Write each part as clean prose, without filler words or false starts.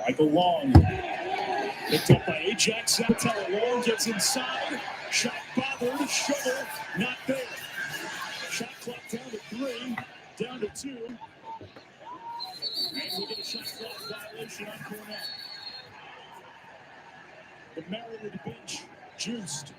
Michael Long. Picked up by Ajax. Sapatella. Long gets inside. Shot bothered. Shovel. Not there. Shot clock down to 3. Down to 2. And we get a shot clock violation on Cornell. The Maryland bench juiced.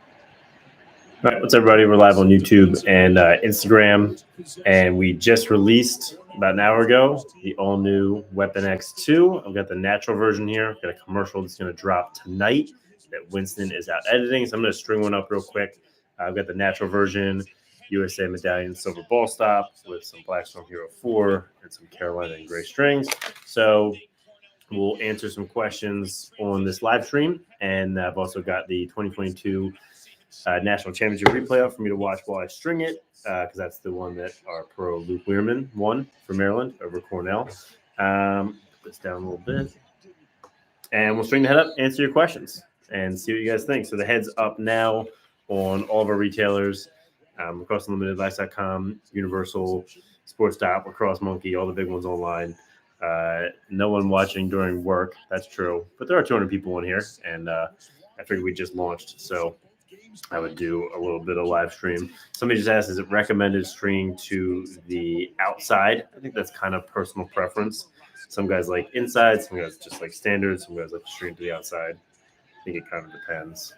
All right, what's up, everybody? We're live on YouTube and Instagram, and we just released about an hour ago the all-new Weapon X2. I've got the natural version here. I've got a commercial that's going to drop tonight that Winston is out editing, so I'm going to string one up real quick. I've got the natural version, USA Medallion Silver Ball Stop with some Black Storm Hero 4 and some Carolina and Gray strings. So we'll answer some questions on this live stream, and I've also got the 2022 National Championship replay up for me to watch while I string it, because that's the one that our pro Luke Learman won for Maryland over Cornell. Put this down a little bit, and we'll string the head up, answer your questions, and see what you guys think. So the head's up now on all of our retailers, LacrosseUnlimitedLife.com, Universal, Sports Stop, Lacrosse Monkey, all the big ones online. No one watching during work. That's true, but there are 200 people in here, and I figured we just launched, so I would do a little bit of live stream. Somebody just asked, is it recommended streaming to the outside? I think that's kind of personal preference. Some guys like inside, some guys just like standard, some guys like to stream to the outside. I think it kind of depends.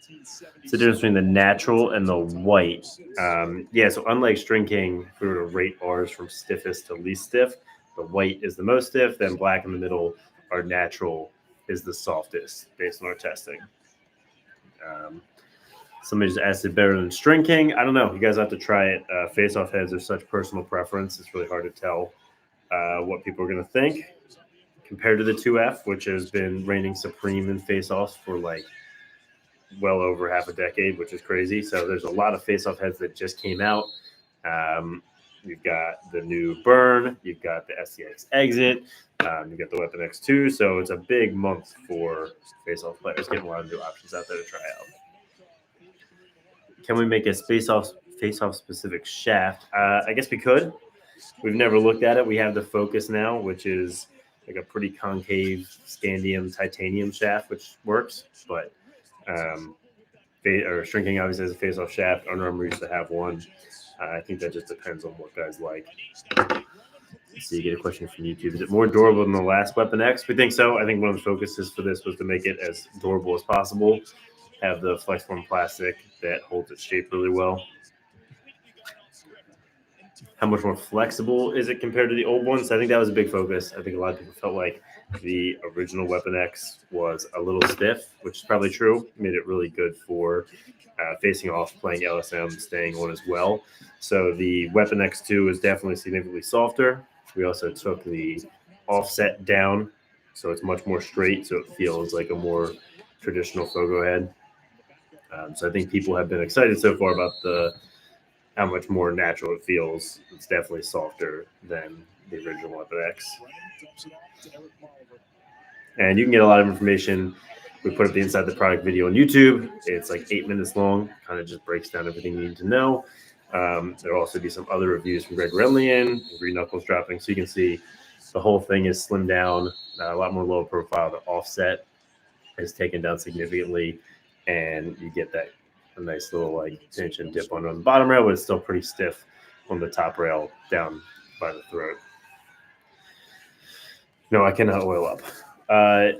It's the difference between the natural and the white. Yeah, so unlike String King, if we were to rate ours from stiffest to least stiff, the white is the most stiff, then black in the middle, our natural is the softest based on our testing. Somebody just asked it better than String King. I don't know. You guys have to try it. Face-off heads are such personal preference. It's really hard to tell what people are going to think compared to the 2F, which has been reigning supreme in face-offs for like well over half a decade, which is crazy. So there's a lot of face-off heads that just came out. You've got the new Burn. You've got the SCX Exit. You've got the Weapon X2. So it's a big month for face-off players, getting a lot of new options out there to try out. Can we make a face-off specific shaft? I guess we could. We've never looked at it. We have the Focus now, which is like a pretty concave scandium titanium shaft, which works. But Shrinking obviously has a face-off shaft. Under Armour used to have one. I think that just depends on what guys like. Let's see, you get a question from YouTube. Is it more durable than the last Weapon X? We think so. I think one of the focuses for this was to make it as durable as possible. Have the FlexForm plastic that holds its shape really well. How much more flexible is it compared to the old ones? I think that was a big focus. I think a lot of people felt like the original Weapon X was a little stiff, which is probably true. Made it really good for facing off, playing LSM, staying on as well. So the Weapon X2 is definitely significantly softer. We also took the offset down, so it's much more straight, so it feels like a more traditional Fogo head. So I think people have been excited so far about how much more natural it feels. It's definitely softer than the original Weapon X. And you can get a lot of information. We put up the Inside the Product video on YouTube. It's like 8 minutes long. Kind of just breaks down everything you need to know. There'll also be some other reviews from Greg Redlian, Green Knuckles dropping. So you can see the whole thing is slimmed down, a lot more low profile. The offset is taken down significantly. And you get that a nice little like tension dip on the bottom rail, but it's still pretty stiff on the top rail down by the throat. No, I cannot oil up.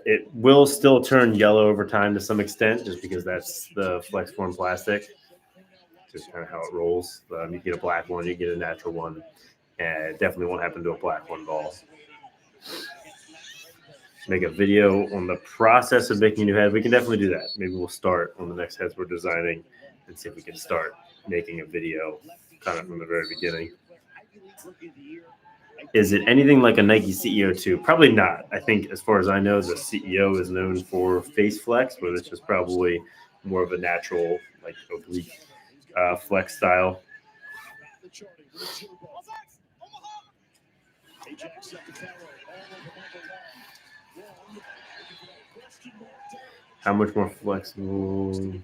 It will still turn yellow over time to some extent, just because that's the FlexForm plastic. Just kind of how it rolls. You get a black one, you get a natural one, and it definitely won't happen to a black one at all. Make a video on the process of making a new head. We can definitely do that. Maybe we'll start on the next heads we're designing and see if we can start making a video kind of from the very beginning. Is it anything like a Nike CEO 2? Probably not. I think as far as I know, the CEO is known for face flex, but it's just probably more of a natural, like oblique flex style. How much more flexible?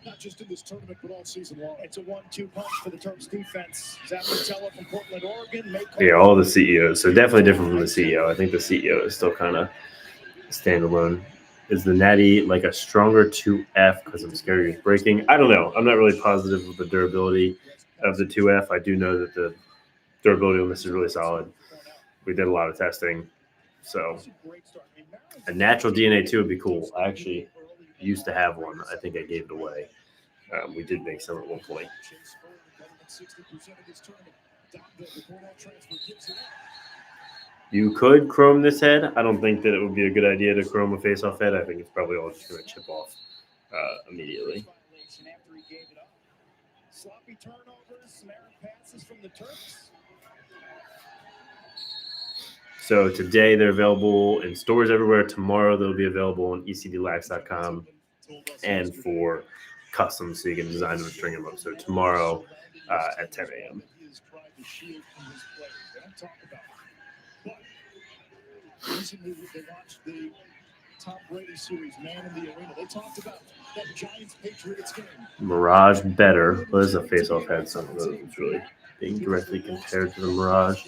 not just in this tournament, but all season long. It's a 1-2 punch for the Terps defense. Zappatella from Portland, Oregon. Yeah, all the CEOs. So definitely different from the CEO. I think the CEO is still kind of standalone. Is the Natty like a stronger 2F because I'm scared he's breaking? I don't know. I'm not really positive with the durability of the 2F. I do know that the durability on this is really solid. We did a lot of testing. So a natural DNA 2 would be cool. I actually used to have one. I think I gave it away. We did make some at one point. You could chrome this head. I don't think that it would be a good idea to chrome a face-off head. I think it's probably all just going to chip off immediately. Sloppy turnovers, some errant passes from the Terps. So today they're available in stores everywhere. Tomorrow they'll be available on ecdlax.com and for custom, so you can design them and string them up. So tomorrow at 10 a.m. Recently, they watched the Tom Brady series, Man in the Arena. They talked about that Giants-Patriots game. Mirage better. Well, this is a face-off head, so it's really being directly compared to the Mirage.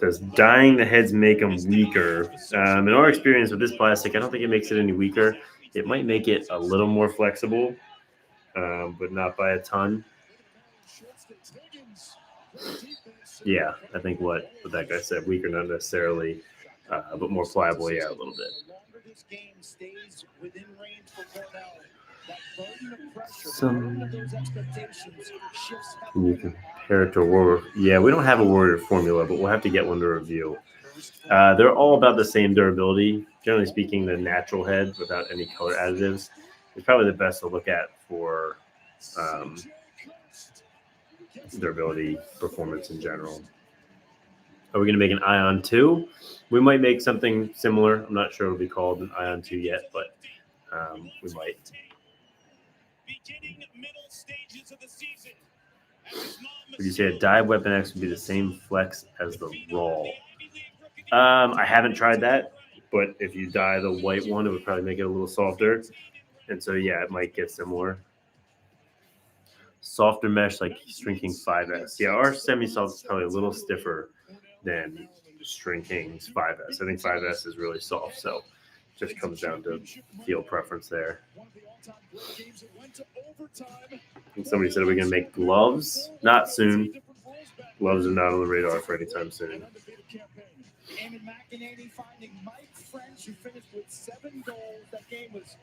Does dyeing the heads make them weaker? In our experience with this plastic, I don't think it makes it any weaker. It might make it a little more flexible, but not by a ton. Yeah, I think what that guy said, weaker, not necessarily, but more pliable, yeah, a little bit. Can you compare it to a Warrior? Yeah, we don't have a Warrior formula, but we'll have to get one to review. They're all about the same durability. Generally speaking, the natural head without any color additives is probably the best to look at for durability, performance in general. Are we going to make an Ion 2? We might make something similar. I'm not sure it'll be called an Ion 2 yet, but we might. Would you say a dye Weapon X would be the same flex as the Raw? I haven't tried that, but if you dye the white one, it would probably make it a little softer. And so, yeah, it might get similar. Softer mesh like String 5S. Yeah, our semi-soft is probably a little stiffer than String King's 5S. I think 5S is really soft, so it just comes down to feel preference there. And somebody said, are we going to make gloves? Not soon. Gloves are not on the radar for any time soon. Eamon McEnany finding Mike French, who finished with 7 goals. That game was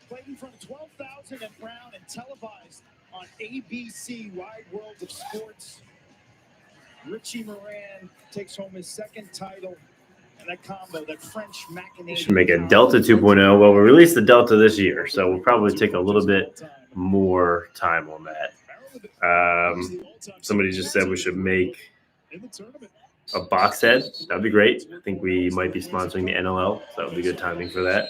played in front of 12,000 at Brown and televised on ABC Wide World of Sports. Richie Moran takes home his 2nd title. And that combo, that French McEnany. Should make a Delta 2.0. Well, we released the Delta this year, so we'll probably take a little bit more time on that. Somebody just said we should make a box head. That'd be great. I think we might be sponsoring the NLL, so that would be good timing for that.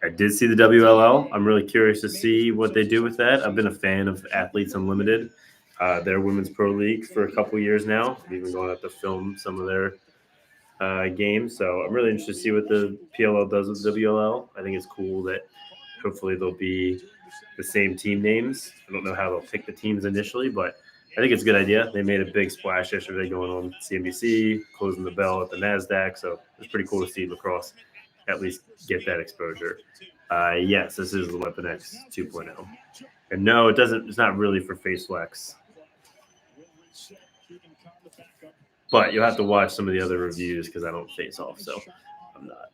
I did see the WLL. I'm really curious to see what they do with that. I've been a fan of Athletes Unlimited, their women's pro league, for a couple years now. I've even gone out to film some of their games. So I'm really interested to see what the PLL does with WLL. I think it's cool that hopefully they'll be the same team names. I don't know how they'll pick the teams initially, but I think it's a good idea. They made a big splash yesterday going on CNBC, closing the bell at the NASDAQ. So it's pretty cool to see Lacrosse at least get that exposure. Yes, this is the Weapon X 2.0. And no, it doesn't. It's not really for face flex. But you'll have to watch some of the other reviews because I don't face off, so I'm not.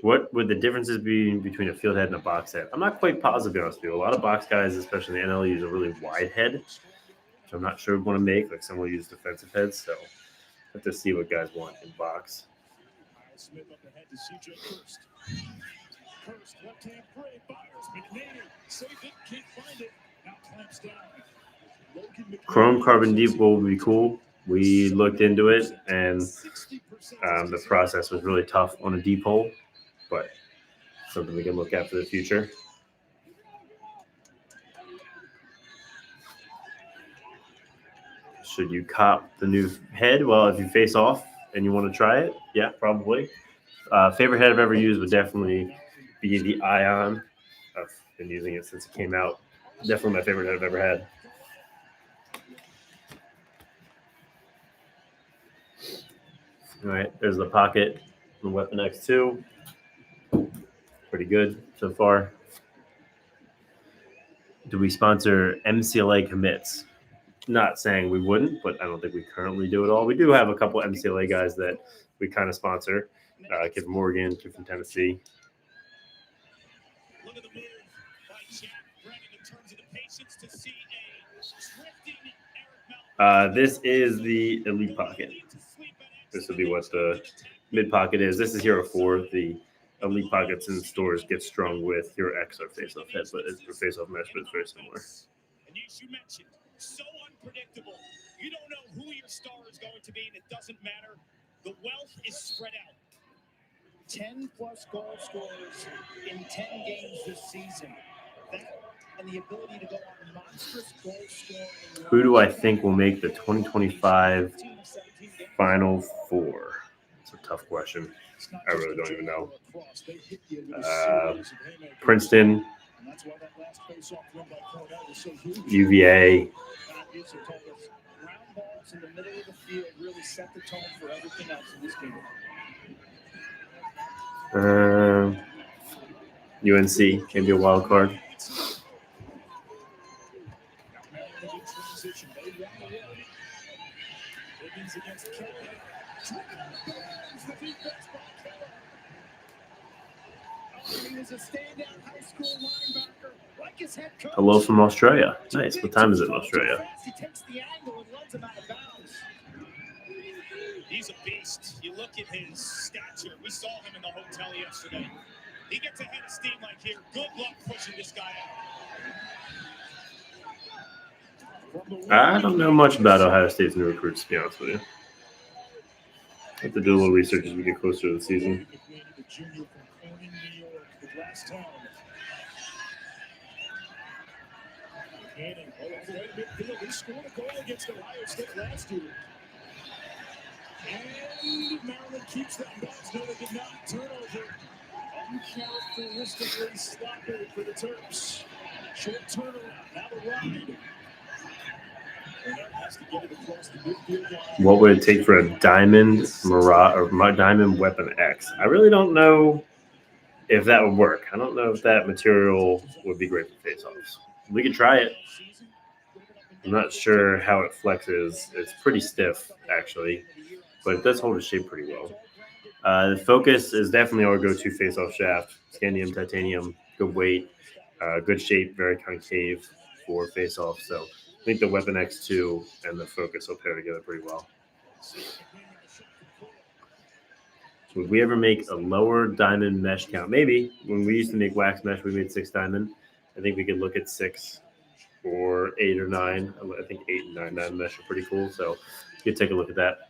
What would the differences be between a field head and a box head? I'm not quite positive, to be honest with you. A lot of box guys, especially in the NL, use a really wide head, which I'm not sure we want to make. Like some will use defensive heads, so I have to see what guys want in box. Smith up ahead to CJ Hurst. Hurst, left-hand free, fires. McNady saved it, can't find it. Now clamps down. Chrome Carbon Depot would be cool. We looked into it, and the process was really tough on a deep hole, but something we can look at for the future. Should you cop the new head? Well, if you face off and you want to try it, yeah, probably. Favorite head I've ever used would definitely be the Ion. I've been using it since it came out. Definitely my favorite head I've ever had. All right, there's the pocket, the Weapon X2. Pretty good so far. Do we sponsor MCLA commits? Not saying we wouldn't, but I don't think we currently do it all. We do have a couple MCLA guys that we kind of sponsor. Kid from Oregon, kid from Tennessee. Look at the move by Jack Brennan in terms of the patience to see a drifting Eric Melton. This is the elite pocket. This would be what the mid pocket is. This is Hero 4. The elite pockets in stores get strung with Hero X or face off head, but it's for face off mesh, but it's very similar. And as you mentioned, so unpredictable. You don't know who your star is going to be, and it doesn't matter. The wealth is spread out. 10 plus goal scorers in 10 games this season. That and the ability to go on monstrous goal scoring. Who do I think will make the 2025 Final Four? It's a tough question. I really don't even know. Princeton, UVA. Ground balls in the middle of the field really set the tone for everything else in this game. UNC can be a wild card. Hello from Australia. Nice. What time is it in Australia? He's a beast. You look at his stature. We saw him in the hotel yesterday. He gets ahead of steam like here. Good luck pushing this guy out. I don't know much about Ohio State's new recruits, to be honest with you. I have to do a little research as we get closer to the season. He scored a goal against Ohio State last year. And Maryland keeps that box. No, they did not. Turnover. Uncharacteristically sloppy for the Terps. Short turnaround. Now the ride. What would it take for a Diamond Mirage or Diamond Weapon X? I really don't know if that would work. I don't know if that material would be great for face-offs. We could try it. I'm not sure how it flexes. It's pretty stiff, actually, but it does hold its shape pretty well. The Focus is definitely our go-to face-off shaft. Scandium, titanium, good weight, good shape, very concave for face-off. So I think the Weapon X2 and the Focus will pair together pretty well. So would we ever make a lower diamond mesh count? Maybe. When we used to make wax mesh, we made 6 diamond. I think we could look at 6 or 8 or 9. I think 8 and 9 diamond mesh are pretty cool. So you could take a look at that.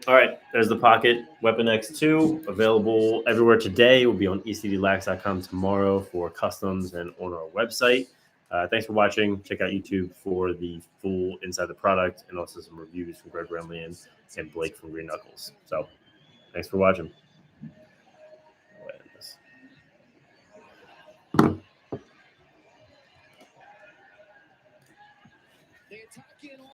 All right, there's the Pocket Weapon X2, available everywhere today. Will be on ecdlax.com tomorrow for customs and on our website. Thanks for watching. Check out YouTube for the full inside the product and also some reviews from Greg Remley and Blake from Green Knuckles. So thanks for watching.